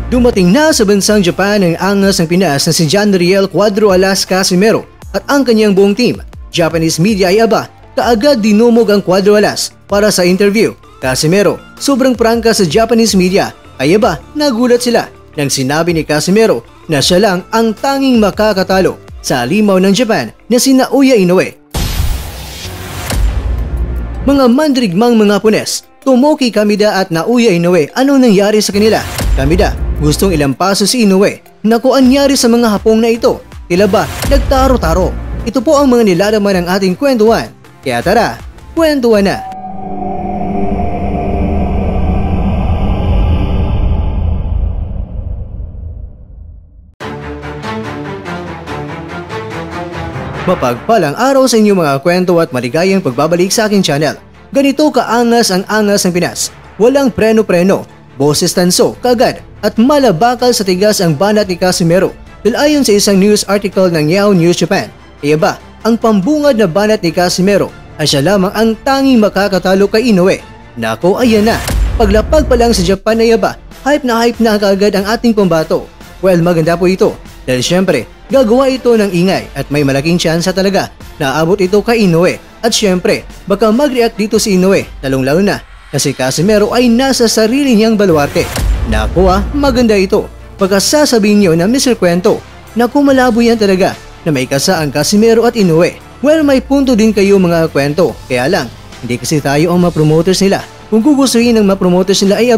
Dumating na sa bansang Japan ang angas ng Pinas na si John Riel Cuadro Alas Casimero at ang kanyang buong team. Japanese media ay kaagad dinumog ang Cuadro Alas para sa interview. Casimero, sobrang prangka sa Japanese media ay nagulat sila nang sinabi ni Casimero na siya lang ang tanging makakatalo sa halimaw ng Japan na si Naoya Inoue. Mga mandirigmang mga Hapones, Tomoki Kamida at Naoya Inoue, ano nangyari sa kanila? Kamida, gustong ilampaso si Inoue. Naku, anyari sa mga Hapong na ito? Tila ba nagtaro-taro? Ito po ang mga nilalaman ng ating kwentuhan. Kaya tara, kwentuhan na! Mapagpalang araw sa inyo mga kwento at maligayang pagbabalik sa aking channel. Ganito kaangas ang angas ng Pinas. Walang preno-preno, boses tanso, kagad at malabakal sa tigas ang banat ni Casimero. Dahil ayon sa isang news article ng Yahoo News Japan, ang pambungad na banat ni Casimero ay siya lamang ang tanging makakatalo kay Inoue. Nako, ayan na. Paglapag pa lang sa Japan ay hype na kaagad ang ating pambato. Well, maganda po ito. Dahil syempre, gagawa ito ng ingay at may malaking tsansa talaga na aabot ito kay Inoue. At syempre, baka mag-react dito si Inoue, lalong-lalo na kasi Casimero ay nasa sarili niyang baluarte. Naku maganda ito. Baka sasabihin niyo na Mr. Kwento, naku malabo yan talaga na may kasa ang Casimero at Inoue. Well, may punto din kayo mga kwento, kaya lang, hindi kasi tayo ang ma-promoters nila. Kung gugustuhin ng ma-promoters nila ay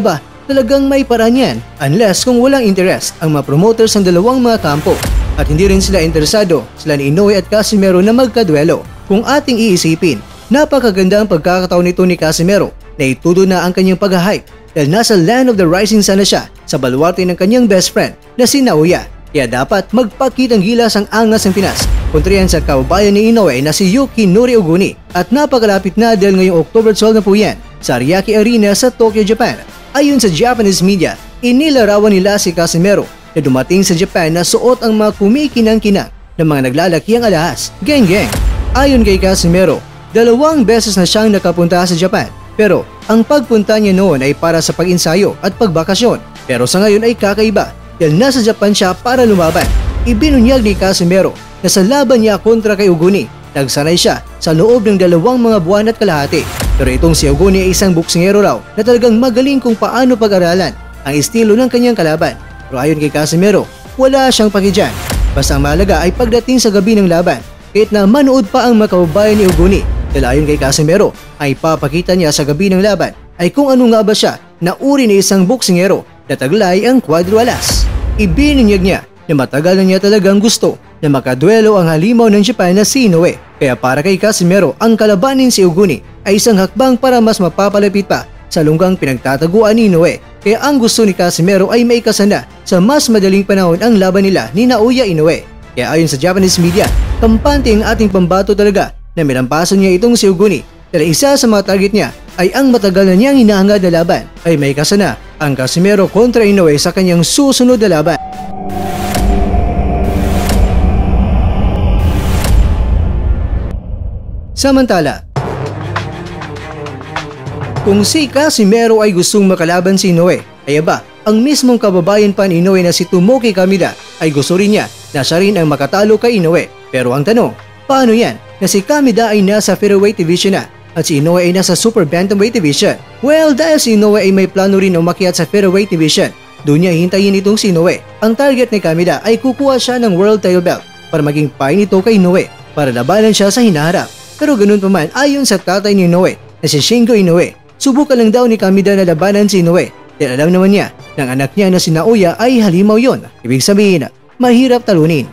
talagang may paraan yan unless kung walang interest ang ma-promoters ng dalawang mga kampo at hindi rin sila interesado sila ni Inoue at Casimero na magkaduelo. Kung ating iisipin, napakaganda ang pagkakataon nito ni Casimero na itudo na ang kanyang pag-hype dahil nasa land of the rising sun na siya sa baluarte ng kanyang best friend na si Naoya. Kaya dapat magpakitang gilas ang angas ng Pinas kontra yan sa kaubayan ni Inoue na si Yukinori Oguni at napakalapit na dahil ngayong October 12 na po yan sa Ariake Arena sa Tokyo, Japan. Ayon sa Japanese media, inilarawan nila si Casimero na dumating sa Japan na suot ang mga kumikinang-kinang ng mga naglalakiang alahas, geng-geng. Ayon kay Casimero, 2 beses na siyang nakapunta sa Japan pero ang pagpunta niya noon ay para sa pag-insayo at pagbakasyon. Pero sa ngayon ay kakaiba dahil nasa Japan siya para lumaban. Ibinunyag ni Casimero na sa laban niya kontra kay Oguni, nagsanay siya sa loob ng 2 mga buwan at kalahati. Pero itong si Oguni ay isang boksingero raw na talagang magaling kung paano pag-aralan ang estilo ng kanyang kalaban. Pero ayon kay Casimero, wala siyang pakidyan. Basta ang mahalaga ay pagdating sa gabi ng laban, kahit na manood pa ang makababayan ni Oguni. Dahil ayon kay Casimero, ay papakita niya sa gabi ng laban ay kung ano nga ba siya na uri ni isang boksingero na taglay ang Cuadro Alas. Ibinunyag niya na matagal na niya talagang gusto na makaduelo ang halimaw ng Japan na si Inoue. Kaya para kay Casimero, ang kalabanin si Oguni ay isang hakbang para mas mapapalapit pa sa lunggang pinagtataguan ni Inoue. Kaya ang gusto ni Casimero ay maikasana sa mas madaling panahon ang laban nila ni Naoya Inoue. Kaya ayon sa Japanese media, kampante ang ating pambato talaga na minampasan niya itong si Oguni dahil isa sa mga target niya ay ang matagal na niyang hinahangad na laban ay may kasana ang Casimero kontra Inoue sa kanyang susunod na laban. Samantala, kung si Casimero ay gustong makalaban si Inoue, ay ang mismong kababayan pa ni Inoue na si Tomoki Kamida ay gusto rin niya na siya rin ang makatalo kay Inoue. Pero ang tanong, paano yan na si Kamida ay nasa featherweight division na at si Inoue ay nasa super bantamweight division? Well, dahil si Inoue ay may plano rin umakyat sa featherweight division, doon niya hintayin itong si Inoue. Ang target ni Kamida ay kukuha siya ng world title belt para maging pain ito kay Inoue para labanan siya sa hinaharap. Pero ganun pa man, ayon sa tatay ni Inoue na si Shingo Inoue, subukan lang daw ni Kamida na labanan si Inoue dahil alam naman niya ng anak niya na si Naoya ay halimaw yon. Ibig sabihin, mahirap talunin.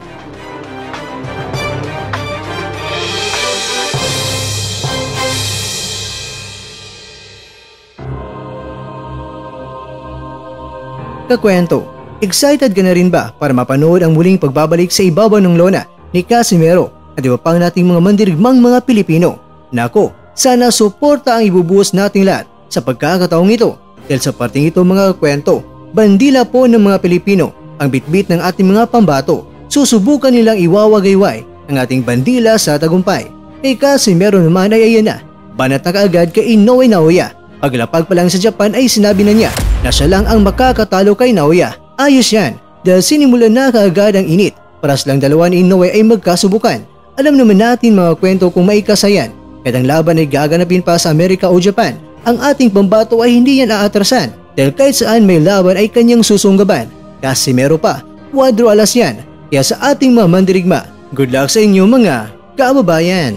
Kakwento, excited ka na rin ba para mapanood ang muling pagbabalik sa ibabaw ng lona ni Casimero at iba pang nating mga mandirigmang mga Pilipino? Nako, sana suporta ang ibubuhos nating lahat sa pagkakataong ito dahil sa parting ito mga kwento, bandila po ng mga Pilipino ang bitbit ng ating mga pambato. Susubukan nilang iwawagayway ang ating bandila sa tagumpay. Kay Casimero naman ay ayan na, banat na kaagad kay Inoue Naoya. Paglapag pa lang sa Japan ay sinabi na niya na siya lang ang makakatalo kay Naoya. Ayos yan dahil sinimulan na kaagad ang init para silang dalawa ni Inoue ay magkasubukan. Alam naman natin mga kwento kung may kasayan kahit ang laban ay gaganapin pa sa Amerika o Japan. Ang ating pambato ay hindi yan aatrasan dahil kahit saan may laban ay kanyang susunggaban. Casimero pa, Cuadro alas yan. Kaya sa ating mga mandirigma, good luck sa inyo mga kababayan.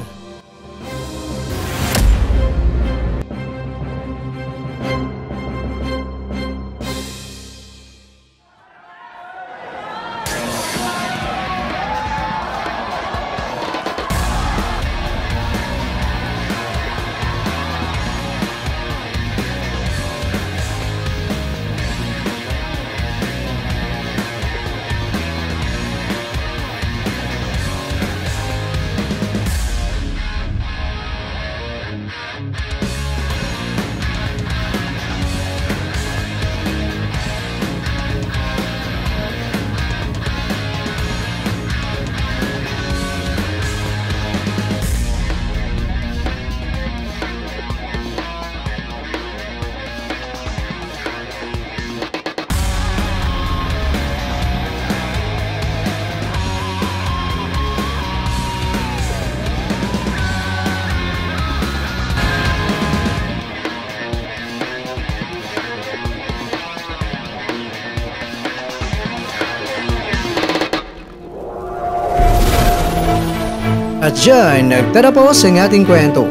At dyan, nagtatapos ang ating kwento.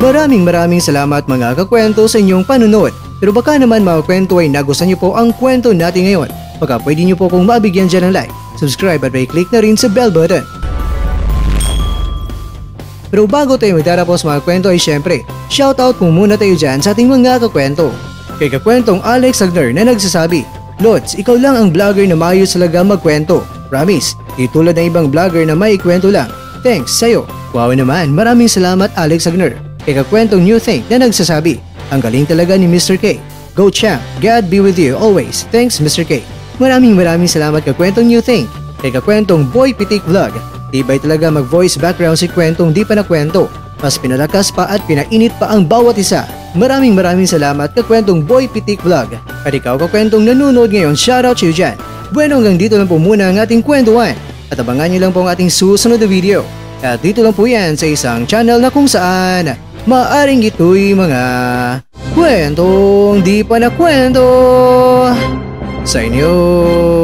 Maraming salamat mga kakwento sa inyong panunod. Pero baka naman mga kwento ay nagustuhan niyo po ang kwento natin ngayon. Baka pwede niyo po kung mabigyan dyan ng like, subscribe at may click na rin sa bell button. Pero bago tayo magtatapos mga kwento ay syempre, shoutout po muna tayo dyan sa ating mga kakwento. Kay kakwentong Alex Agner na nagsasabi, Lods, ikaw lang ang vlogger na maayos talaga magkwento. Promise, di tulad ng ibang vlogger na may ikwento lang. Thanks sa'yo. Wow naman, maraming salamat Alex Agner. Kay kakwentong New Thing na nagsasabi, ang galing talaga ni Mr. K. Go champ, God be with you always. Thanks Mr. K. Maraming salamat kakwentong New Thing. Kay kakwentong Boy Pitik Vlog, tibay talaga mag-voice background si kwentong di pa nakwento. Mas pinalakas pa at pinainit pa ang bawat isa. Maraming salamat kakwentong Boy Pitik Vlog. At ikaw kakwentong nanonood ngayon, shoutout sa iyo dyan. Bueno, hanggang dito lang po muna ang ating kwentuhan. At abangan nyo lang po ang ating susunod na video. At dito lang po yan sa isang channel na kung saan maaring ito'y mga kwentong di pa nakwento sa inyo.